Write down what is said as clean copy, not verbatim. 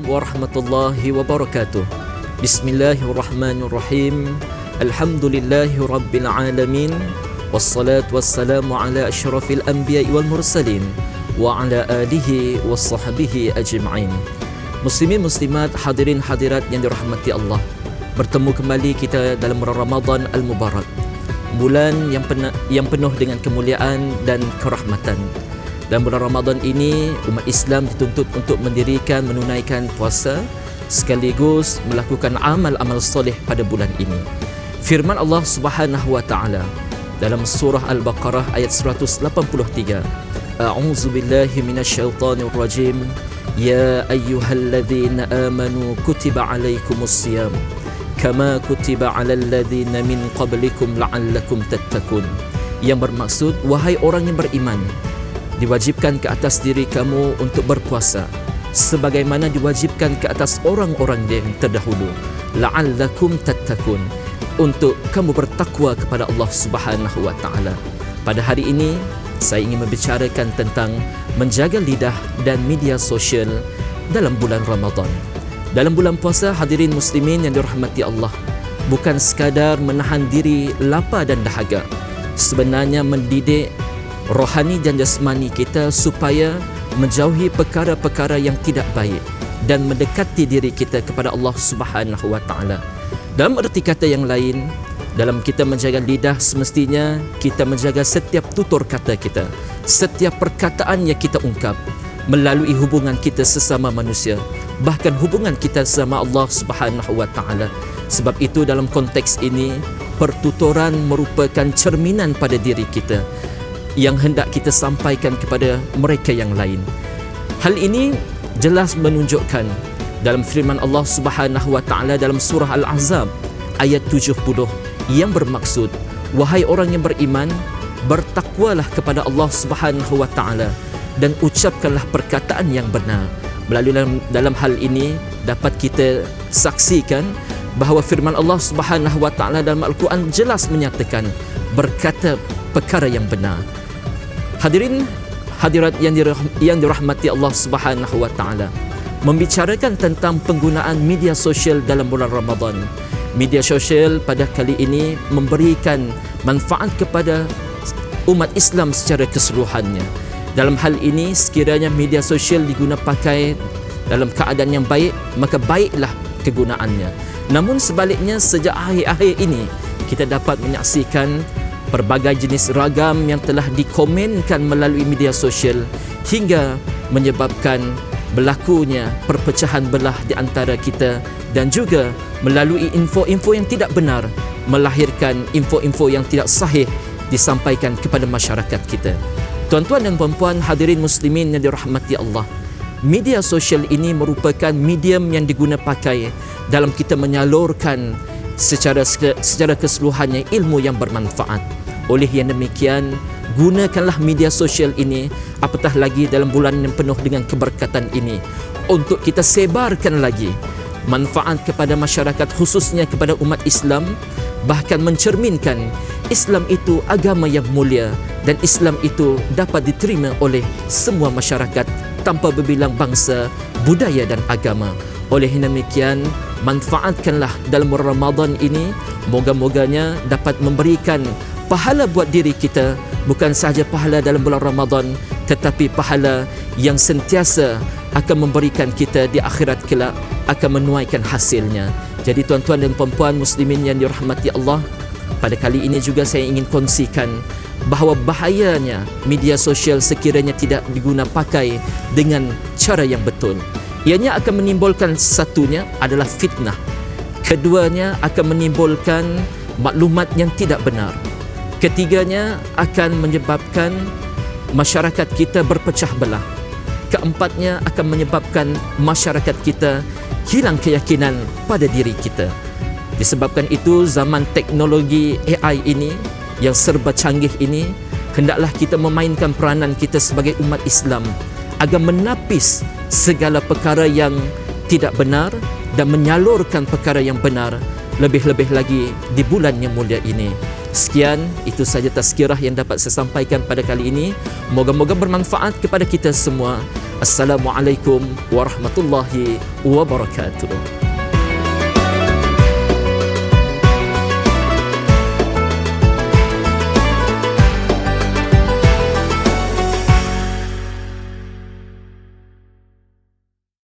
warahmatullahi wabarakatuh. Bismillahirrahmanirrahim. Alhamdulillahi rabbil alamin. Wassalatu wassalamu ala asyrafil anbiya'i wal mursalin wa ala alihi wa sahbihi ajma'in. Muslimin muslimat, hadirin hadirat yang dirahmati Allah, bertemu kembali kita dalam bulan Ramadan al-Mubarak, bulan yang penuh dengan kemuliaan dan kerahmatan. Dalam bulan Ramadan ini, umat Islam dituntut untuk mendirikan, menunaikan puasa sekaligus melakukan amal-amal soleh pada bulan ini. Firman Allah Subhanahu wa taala dalam surah Al-Baqarah ayat 183, A'udzu billahi minasyaitonir rajim. Ya ayyuhalladzina amanu kutiba alaikumus siyam kama kutiba alal ladzina min qablikum la'allakum tattaqun. Yang bermaksud, wahai orang yang beriman, diwajibkan ke atas diri kamu untuk berpuasa sebagaimana diwajibkan ke atas orang-orang yang terdahulu, la'allakum tattaqun, untuk kamu bertakwa kepada Allah Subhanahu wa taala. Pada hari ini saya ingin membicarakan tentang menjaga lidah dan media sosial dalam bulan Ramadan. Dalam bulan puasa, hadirin muslimin yang dirahmati Allah, bukan sekadar menahan diri lapar dan dahaga, sebenarnya mendidik rohani dan jasmani kita supaya menjauhi perkara-perkara yang tidak baik dan mendekati diri kita kepada Allah Subhanahu wa taala. Dalam erti kata yang lain, dalam kita menjaga lidah, semestinya kita menjaga setiap tutur kata kita, setiap perkataan yang kita ungkap melalui hubungan kita sesama manusia, bahkan hubungan kita sama Allah Subhanahu wa taala. Sebab itu dalam konteks ini, pertuturan merupakan cerminan pada diri kita yang hendak kita sampaikan kepada mereka yang lain. Hal ini jelas menunjukkan dalam firman Allah Subhanahu wa taala dalam surah Al-Ahzab ayat 70 yang bermaksud, wahai orang yang beriman, bertakwalah kepada Allah Subhanahu wa taala dan ucapkanlah perkataan yang benar. Melalui dalam hal ini dapat kita saksikan bahawa firman Allah Subhanahu wa taala dalam Al-Quran jelas menyatakan berkata perkara yang benar. Hadirin hadirat yang dirahmati Allah Subhanahu wa taala, membicarakan tentang penggunaan media sosial dalam bulan Ramadan. Media sosial pada kali ini memberikan manfaat kepada umat Islam secara keseluruhannya. Dalam hal ini, sekiranya media sosial diguna pakai dalam keadaan yang baik, maka baiklah kegunaannya. Namun sebaliknya, sejak akhir-akhir ini kita dapat menyaksikan pelbagai jenis ragam yang telah dikomenkan melalui media sosial hingga menyebabkan berlakunya perpecahan belah di antara kita, dan juga melalui info-info yang tidak benar melahirkan info-info yang tidak sahih disampaikan kepada masyarakat kita. Tuan-tuan dan puan-puan, hadirin muslimin yang dirahmati Allah, media sosial ini merupakan medium yang diguna pakai dalam kita menyalurkan secara keseluruhannya ilmu yang bermanfaat. Oleh yang demikian, gunakanlah media sosial ini, apatah lagi dalam bulan yang penuh dengan keberkatan ini, untuk kita sebarkan lagi manfaat kepada masyarakat, khususnya kepada umat Islam, bahkan mencerminkan Islam itu agama yang mulia dan Islam itu dapat diterima oleh semua masyarakat tanpa berbilang bangsa, budaya dan agama. Oleh demikian, manfaatkanlah dalam Ramadan ini, moga-moganya dapat memberikan pahala buat diri kita, bukan sahaja pahala dalam bulan Ramadan, tetapi pahala yang sentiasa akan memberikan kita di akhirat kelak, akan menuaikan hasilnya. Jadi tuan-tuan dan puan-puan muslimin yang dirahmati Allah, pada kali ini juga saya ingin kongsikan bahawa bahayanya media sosial sekiranya tidak diguna pakai dengan cara yang betul. Ianya akan menimbulkan, satunya adalah fitnah, keduanya akan menimbulkan maklumat yang tidak benar, ketiganya akan menyebabkan masyarakat kita berpecah belah, keempatnya akan menyebabkan masyarakat kita hilang keyakinan pada diri kita. Disebabkan itu, zaman teknologi AI ini yang serba canggih ini, hendaklah kita memainkan peranan kita sebagai umat Islam agar menapis segala perkara yang tidak benar dan menyalurkan perkara yang benar, lebih-lebih lagi di bulan yang mulia ini. Sekian, itu saja tazkirah yang dapat saya sampaikan pada kali ini. Moga-moga bermanfaat kepada kita semua. Assalamualaikum warahmatullahi wabarakatuh.